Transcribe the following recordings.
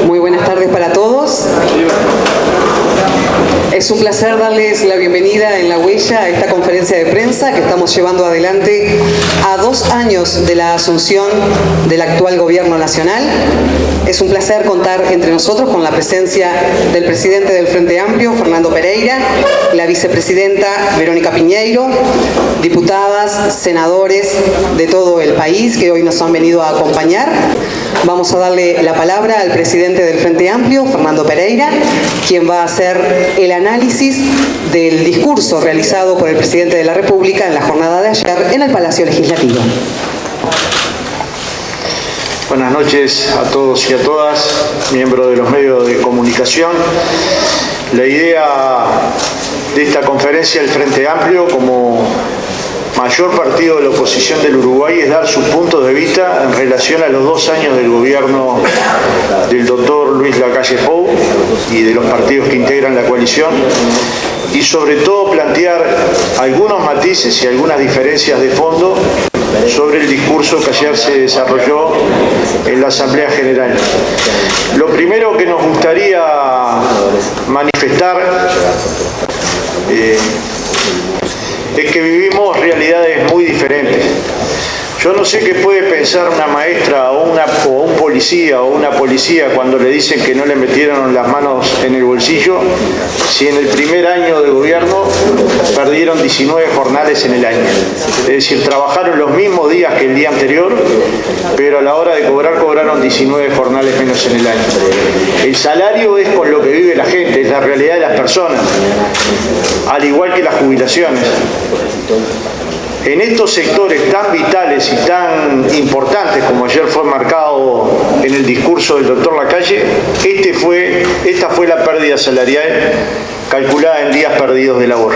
Muy buenas tardes para todos. Es un placer darles la bienvenida en La Huella a esta conferencia de prensa que estamos llevando adelante a 2 años de la asunción del actual gobierno nacional. Es un placer contar entre nosotros con la presencia del presidente del Frente Amplio, Fernando Pereira, la vicepresidenta Verónica Piñeiro, diputadas, senadores de todo el país que hoy nos han venido a acompañar. Vamos a darle la palabra al presidente del Frente Amplio, Fernando Pereira, quien va a hacer el análisis del discurso realizado por el presidente de la República en la jornada de ayer en el Palacio Legislativo. Buenas noches a todos y a todas, miembros de los medios de comunicación. La idea de esta conferencia del Frente Amplio, como mayor partido de la oposición del Uruguay, es dar sus puntos de vista en relación a los 2 años del gobierno del doctor Luis Lacalle Pou y de los partidos que integran la coalición, y sobre todo plantear algunos matices y algunas diferencias de fondo sobre el discurso que ayer se desarrolló en la Asamblea General. Lo primero que nos gustaría manifestar es que vivimos realidades muy diferentes. Yo no sé qué puede pensar una maestra o un policía o una policía cuando le dicen que no le metieron las manos en el bolsillo, si en el primer año de gobierno perdieron 19 jornales en el año. Es decir, trabajaron los mismos días que el día anterior, pero a la hora de cobrar, cobraron 19 jornales menos en el año. El salario es con lo que vive la gente, es la realidad de las personas, al igual que las jubilaciones. En estos sectores tan vitales y tan importantes como ayer fue marcado en el discurso del doctor Lacalle, esta fue la pérdida salarial calculada en días perdidos de labor.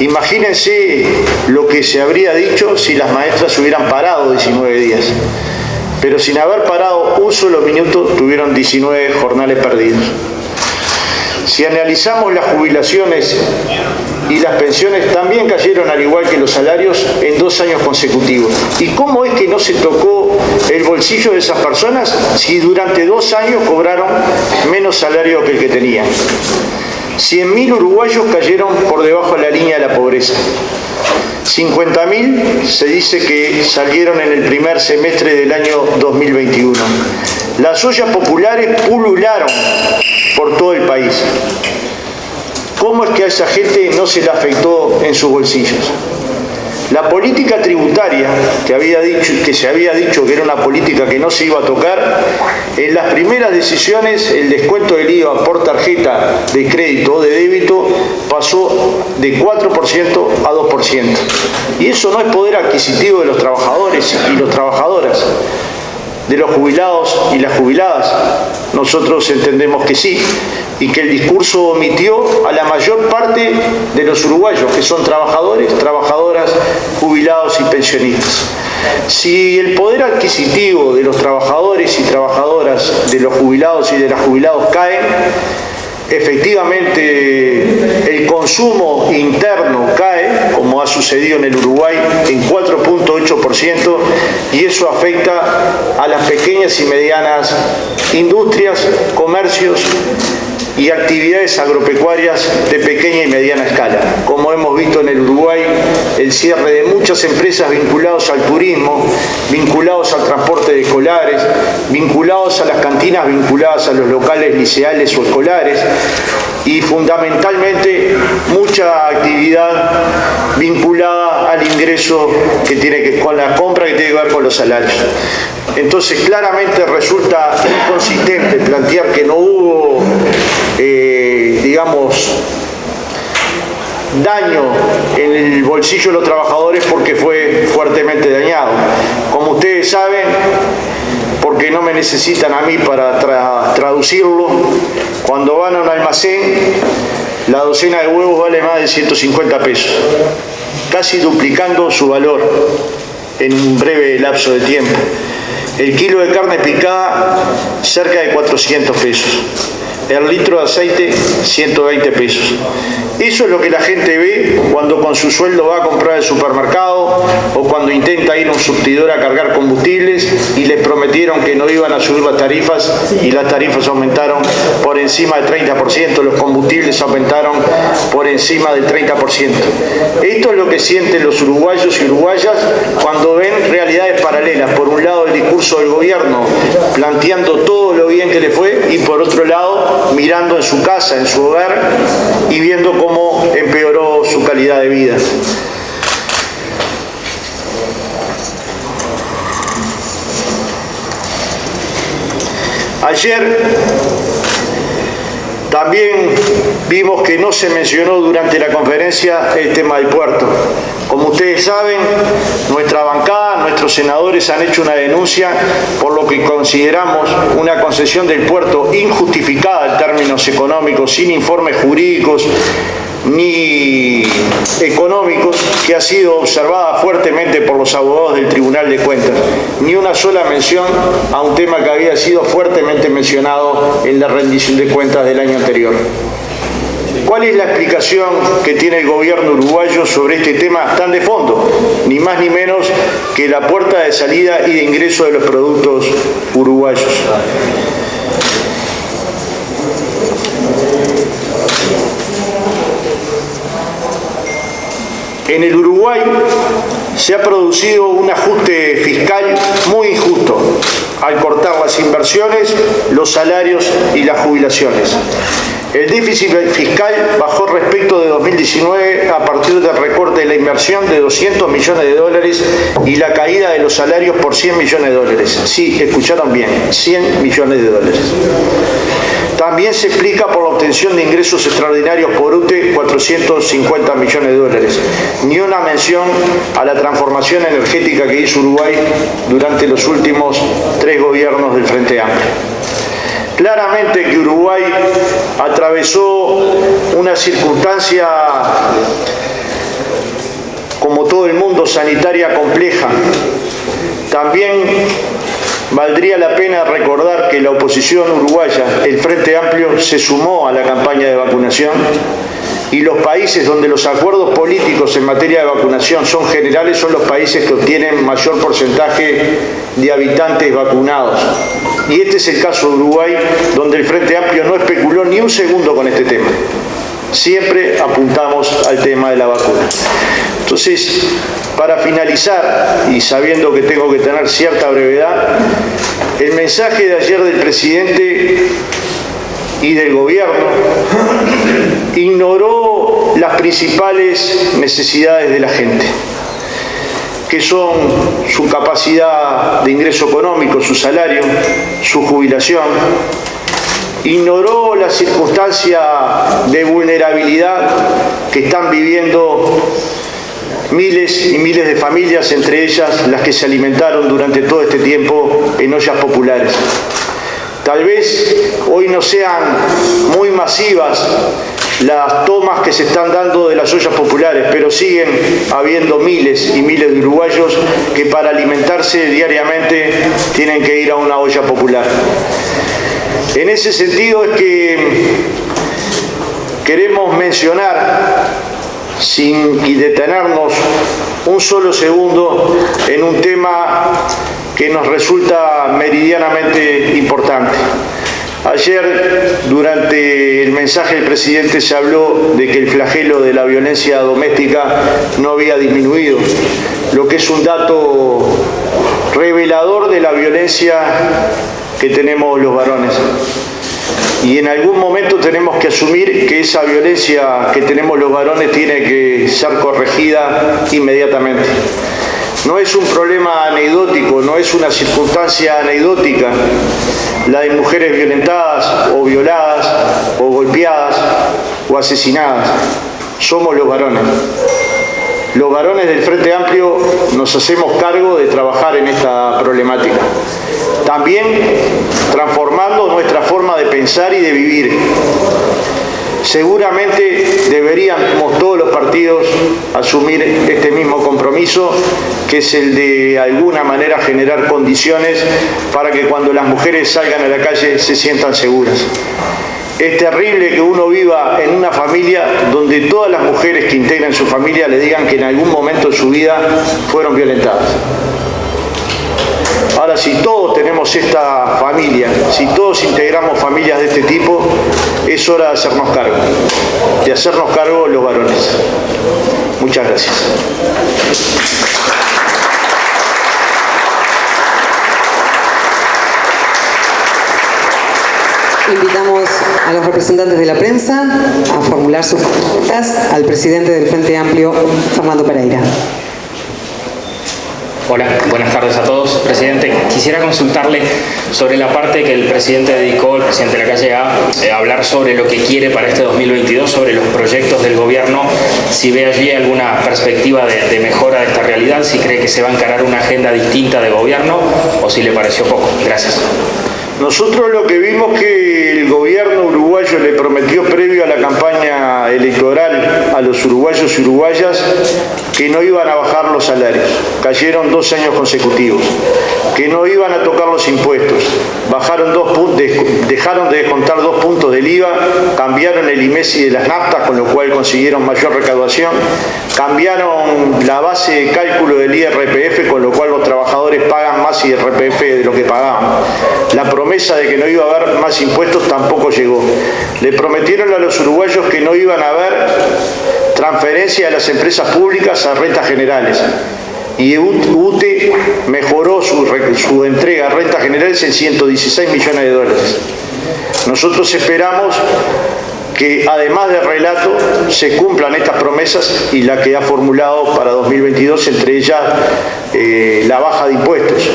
Imagínense lo que se habría dicho si las maestras hubieran parado 19 días, pero sin haber parado un solo minuto tuvieron 19 jornales perdidos. Si analizamos las jubilaciones y las pensiones, también cayeron al igual que los salarios en 2 años consecutivos. ¿Y cómo es que no se tocó el bolsillo de esas personas si durante 2 años cobraron menos salario que el que tenían? 100.000 uruguayos cayeron por debajo de la línea de la pobreza. 50.000 se dice que salieron en el primer semestre del año 2021. Las ollas populares pulularon por todo el país. ¿Cómo es que a esa gente no se le afectó en sus bolsillos? La política tributaria, que se había dicho que era una política que no se iba a tocar, en las primeras decisiones el descuento del IVA por tarjeta de crédito o de débito pasó de 4% a 2%. Y eso no es poder adquisitivo de los trabajadores y las trabajadoras, de los jubilados y las jubiladas. Nosotros entendemos que sí, y que el discurso omitió a la mayor parte de los uruguayos, que son trabajadores, trabajadoras, jubilados y pensionistas. Si el poder adquisitivo de los trabajadores y trabajadoras, de los jubilados y de las jubiladas cae, efectivamente el consumo interno cae, como ha sucedido en el Uruguay, en 4.8%, y eso afecta a las pequeñas y medianas industrias, comercios y actividades agropecuarias de pequeña y mediana escala. Como hemos visto en el Uruguay, el cierre de muchas empresas vinculadas al turismo, vinculados al transporte de escolares, vinculados a las cantinas, vinculadas a los locales liceales o escolares, y fundamentalmente mucha actividad vinculada al ingreso que tiene que con la compra, que tiene que ver con los salarios. Entonces claramente resulta inconsistente plantear que no hubo daño en el bolsillo de los trabajadores porque fue fuertemente dañado. Como ustedes saben, porque no me necesitan a mí para traducirlo, cuando van a un almacén, la docena de huevos vale más de 150 pesos, casi duplicando su valor en un breve lapso de tiempo. El kilo de carne picada, cerca de 400 pesos. el litro de aceite 120 pesos. Eso es lo que la gente ve cuando con su sueldo va a comprar al supermercado o cuando intenta ir a un surtidor a cargar combustibles y les prometieron que no iban a subir las tarifas y las tarifas aumentaron por encima del 30%, los combustibles aumentaron por encima del 30%. Esto es lo que sienten los uruguayos y uruguayas cuando ven realidades paralelas. Por un lado el discurso del gobierno planteando todo lo bien que le fue y por otro lado mirando en su casa, en su hogar y viendo cómo empeoró su calidad de vida. Ayer también vimos que no se mencionó durante la conferencia el tema del puerto. Como ustedes saben, nuestra bancada, nuestros senadores han hecho una denuncia por lo que consideramos una concesión del puerto injustificada en términos económicos, sin informes jurídicos ni económicos, que ha sido observada fuertemente por los abogados del Tribunal de Cuentas. Ni una sola mención a un tema que había sido fuertemente mencionado en la rendición de cuentas del año anterior. ¿Cuál es la explicación que tiene el gobierno uruguayo sobre este tema tan de fondo? Ni más ni menos que la puerta de salida y de ingreso de los productos uruguayos. En el Uruguay se ha producido un ajuste fiscal muy injusto al cortar las inversiones, los salarios y las jubilaciones. El déficit fiscal bajó respecto de 2019 a partir del recorte de la inversión de 200 millones de dólares y la caída de los salarios por 100 millones de dólares. Sí, escucharon bien, 100 millones de dólares. También se explica por la obtención de ingresos extraordinarios por UTE, 450 millones de dólares. Ni una mención a la transformación energética que hizo Uruguay durante los últimos 3 gobiernos del Frente Amplio. Claramente que Uruguay atravesó una circunstancia, como todo el mundo, sanitaria compleja. También valdría la pena recordar que la oposición uruguaya, el Frente Amplio, se sumó a la campaña de vacunación y los países donde los acuerdos políticos en materia de vacunación son generales son los países que obtienen mayor porcentaje de habitantes vacunados. Y este es el caso de Uruguay, donde el Frente Amplio no especuló ni un segundo con este tema. Siempre apuntamos al tema de la vacuna. Entonces, para finalizar, y sabiendo que tengo que tener cierta brevedad, el mensaje de ayer del presidente y del gobierno ignoró las principales necesidades de la gente, que son su capacidad de ingreso económico, su salario, su jubilación. Ignoró la circunstancia de vulnerabilidad que están viviendo miles y miles de familias, entre ellas las que se alimentaron durante todo este tiempo en ollas populares. Tal vez hoy no sean muy masivas las tomas que se están dando de las ollas populares, pero siguen habiendo miles y miles de uruguayos que para alimentarse diariamente tienen que ir a una olla popular. En ese sentido es que queremos mencionar, y detenernos un solo segundo en un tema que nos resulta meridianamente importante. Ayer, durante el mensaje del presidente, se habló de que el flagelo de la violencia doméstica no había disminuido, lo que es un dato revelador de la violencia que tenemos los varones. Y en algún momento tenemos que asumir que esa violencia que tenemos los varones tiene que ser corregida inmediatamente. No es un problema anecdótico, no es una circunstancia anecdótica la de mujeres violentadas o violadas o golpeadas o asesinadas. Somos los varones. Los varones del Frente Amplio nos hacemos cargo de trabajar en esta problemática. También transformando nuestra forma de pensar y de vivir. Seguramente deberíamos todos los partidos asumir este mismo compromiso, que es el de alguna manera generar condiciones para que cuando las mujeres salgan a la calle se sientan seguras. Es terrible que uno viva en una familia donde todas las mujeres que integran su familia le digan que en algún momento de su vida fueron violentadas. Ahora, si todos tenemos esta familia, si todos integramos familias de este tipo, es hora de hacernos cargo los varones. Muchas gracias. Invitamos a los representantes de la prensa a formular sus preguntas al presidente del Frente Amplio, Fernando Pereira. Hola, buenas tardes a todos. Presidente, quisiera consultarle sobre la parte que el presidente dedicó, el presidente de la calle, a hablar sobre lo que quiere para este 2022, sobre los proyectos del gobierno, si ve allí alguna perspectiva de mejora de esta realidad, si cree que se va a encarar una agenda distinta de gobierno o si le pareció poco. Gracias. Nosotros lo que vimos que el gobierno uruguayo le prometió previo a la campaña electoral a los uruguayos y uruguayas que no iban a bajar los salarios. Cayeron 2 años consecutivos. Que no iban a tocar los impuestos. Dejaron de descontar 2 puntos del IVA, cambiaron el IMESI de las naftas, con lo cual consiguieron mayor recaudación, cambiaron la base de cálculo del IRPF, con lo cual los trabajadores pagan más IRPF de lo que pagaban. La promesa de que no iba a haber más impuestos tampoco llegó. Le prometieron a los uruguayos que no iban a haber transferencia de las empresas públicas a rentas generales. Y UTE mejoró su entrega a rentas generales en 116 millones de dólares. Nosotros esperamos que además del relato se cumplan estas promesas y la que ha formulado para 2022, entre ellas la baja de impuestos.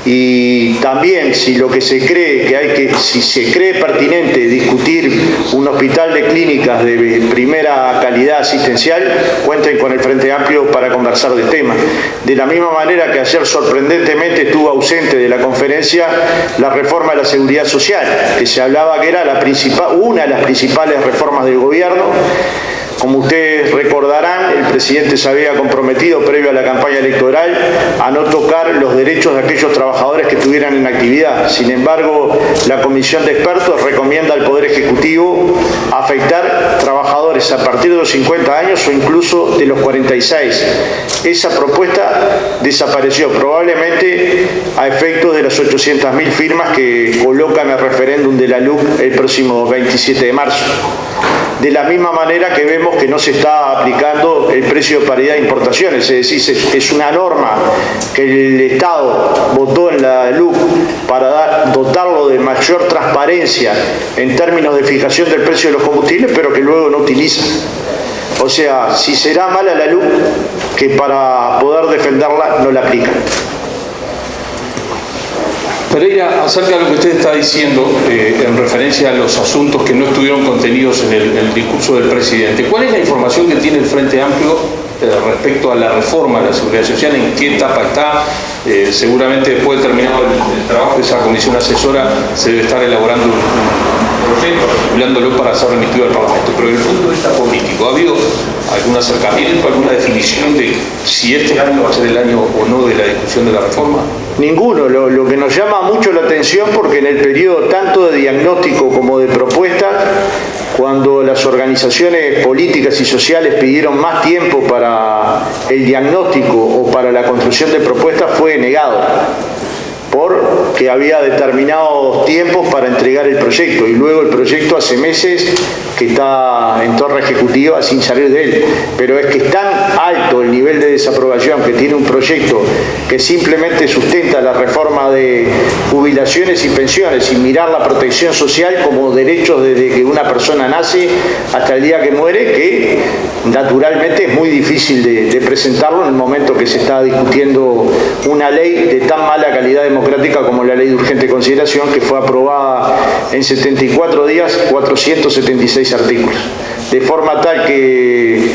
Y también si lo que se cree si se cree pertinente discutir un hospital de clínicas de primera calidad asistencial, cuenten con el Frente Amplio para conversar del tema. De la misma manera que ayer sorprendentemente estuvo ausente de la conferencia la reforma de la seguridad social, que se hablaba que era una de las principales reformas del gobierno. Como ustedes recordarán, el presidente se había comprometido previo a la campaña electoral a no tocar los derechos de aquellos trabajadores que estuvieran en actividad. Sin embargo, la comisión de expertos recomienda al Poder Ejecutivo afectar trabajadores a partir de los 50 años o incluso de los 46. Esa propuesta desapareció, probablemente a efectos de las 800.000 firmas que colocan el referéndum de la LUC el próximo 27 de marzo. De la misma manera que vemos que no se está aplicando el precio de paridad de importaciones, es decir, es una norma que el Estado votó en la LUC para dotarlo de mayor transparencia en términos de fijación del precio de los combustibles, pero que luego no utiliza. O sea, si será mala la LUC, que para poder defenderla no la aplican. Pereira, acerca de lo que usted está diciendo en referencia a los asuntos que no estuvieron contenidos en el discurso del presidente, ¿cuál es la información que tiene el Frente Amplio respecto a la reforma de la seguridad social? ¿En qué etapa está? Seguramente después de terminado el trabajo de esa comisión asesora se debe estar elaborando un proyecto, articulándolo para ser remitido al Parlamento. Pero desde el punto de vista político, ¿ha habido algún acercamiento, alguna definición de si este año va a ser el año o no de la discusión de la reforma? Ninguno. Lo que nos llama mucho la atención, porque en el periodo tanto de diagnóstico como de propuestas, cuando las organizaciones políticas y sociales pidieron más tiempo para el diagnóstico o para la construcción de propuestas, fue negado, porque había determinados tiempos para entregar el proyecto, y luego el proyecto hace meses que está en torre ejecutiva sin salir de él. Pero es que es tan alto el nivel de desaprobación que tiene un proyecto que simplemente sustenta la reforma de jubilaciones y pensiones sin mirar la protección social como derechos desde que una persona nace hasta el día que muere, que naturalmente es muy difícil de presentarlo en el momento que se está discutiendo una ley de tan mala calidad democrática como la Ley de Urgente Consideración, que fue aprobada en 74 días, 476 artículos. De forma tal que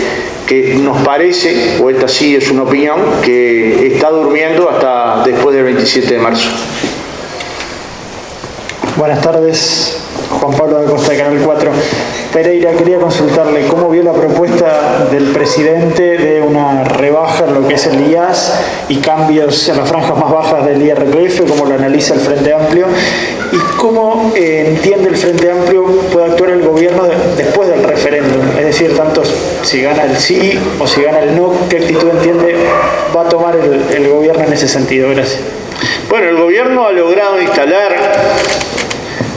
nos parece, o esta sí es una opinión, que está durmiendo hasta después del 27 de marzo. Buenas tardes, Juan Pablo da Costa de Canal 4. Pereira, quería consultarle cómo vio la propuesta del presidente de una rebaja en lo que es el IAS y cambios en las franjas más bajas del IRPF, cómo lo analiza el Frente Amplio y cómo entiende el Frente Amplio puede actuar decir, tanto si gana el sí o si gana el no, ¿qué actitud entiende va a tomar el gobierno en ese sentido? Gracias. Bueno, el gobierno ha logrado instalar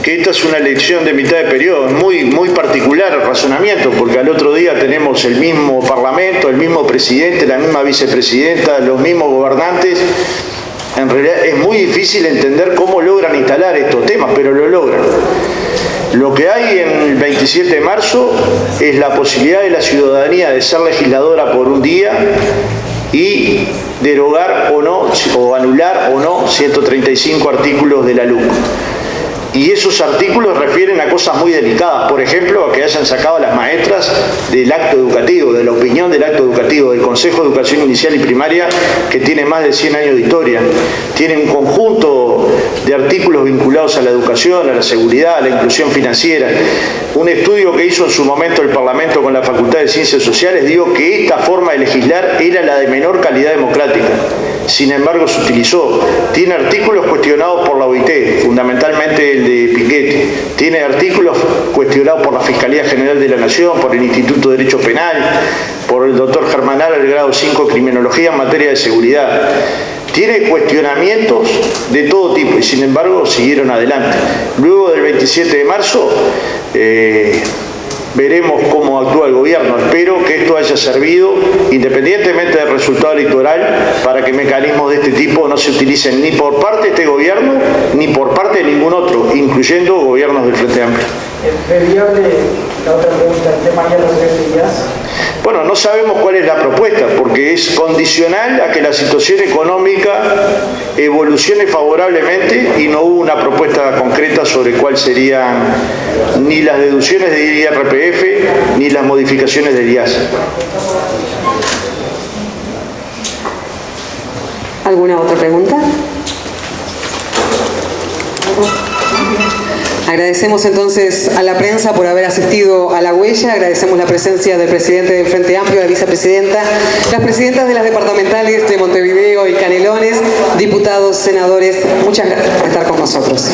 que esta es una elección de mitad de periodo, es muy particular el razonamiento, porque al otro día tenemos el mismo parlamento, el mismo presidente, la misma vicepresidenta, los mismos gobernantes. En realidad es muy difícil entender cómo logran instalar estos temas, pero lo logran. Lo que hay en el 27 de marzo es la posibilidad de la ciudadanía de ser legisladora por un día y derogar o no, o anular o no 135 artículos de la LUC. Y esos artículos refieren a cosas muy delicadas, por ejemplo, a que hayan sacado a las maestras del acto educativo, de la opinión del acto educativo, del Consejo de Educación Inicial y Primaria, que tiene más de 100 años de historia. Tiene un conjunto de artículos vinculados a la educación, a la seguridad, a la inclusión financiera. Un estudio que hizo en su momento el Parlamento con la Facultad de Ciencias Sociales dijo que esta forma de legislar era la de menor calidad democrática. Sin embargo, se utilizó. Tiene artículos cuestionados por la OIT, fundamentalmente el de Piketty. Tiene artículos cuestionados por la Fiscalía General de la Nación, por el Instituto de Derecho Penal, por el doctor Germanal al grado 5 de Criminología en materia de seguridad. Tiene cuestionamientos de todo tipo y sin embargo siguieron adelante. Luego del 27 de marzo veremos cómo actúa el gobierno. Espero que esto haya servido, independientemente del resultado electoral, para que mecanismos de este tipo no se utilicen ni por parte de este gobierno ni por parte de ningún otro, incluyendo gobiernos del Frente Amplio. ¿Es viable, la otra pregunta, el tema ya lo decías? Bueno, no sabemos cuál es la propuesta, porque es condicional a que la situación económica evolucione favorablemente y no hubo una propuesta concreta sobre cuál serían ni las deducciones de IRPF ni las modificaciones del IAS. ¿Alguna otra pregunta? Agradecemos entonces a la prensa por haber asistido a La Huella, agradecemos la presencia del presidente del Frente Amplio, la vicepresidenta, las presidentas de las departamentales de Montevideo y Canelones, diputados, senadores, muchas gracias por estar con nosotros.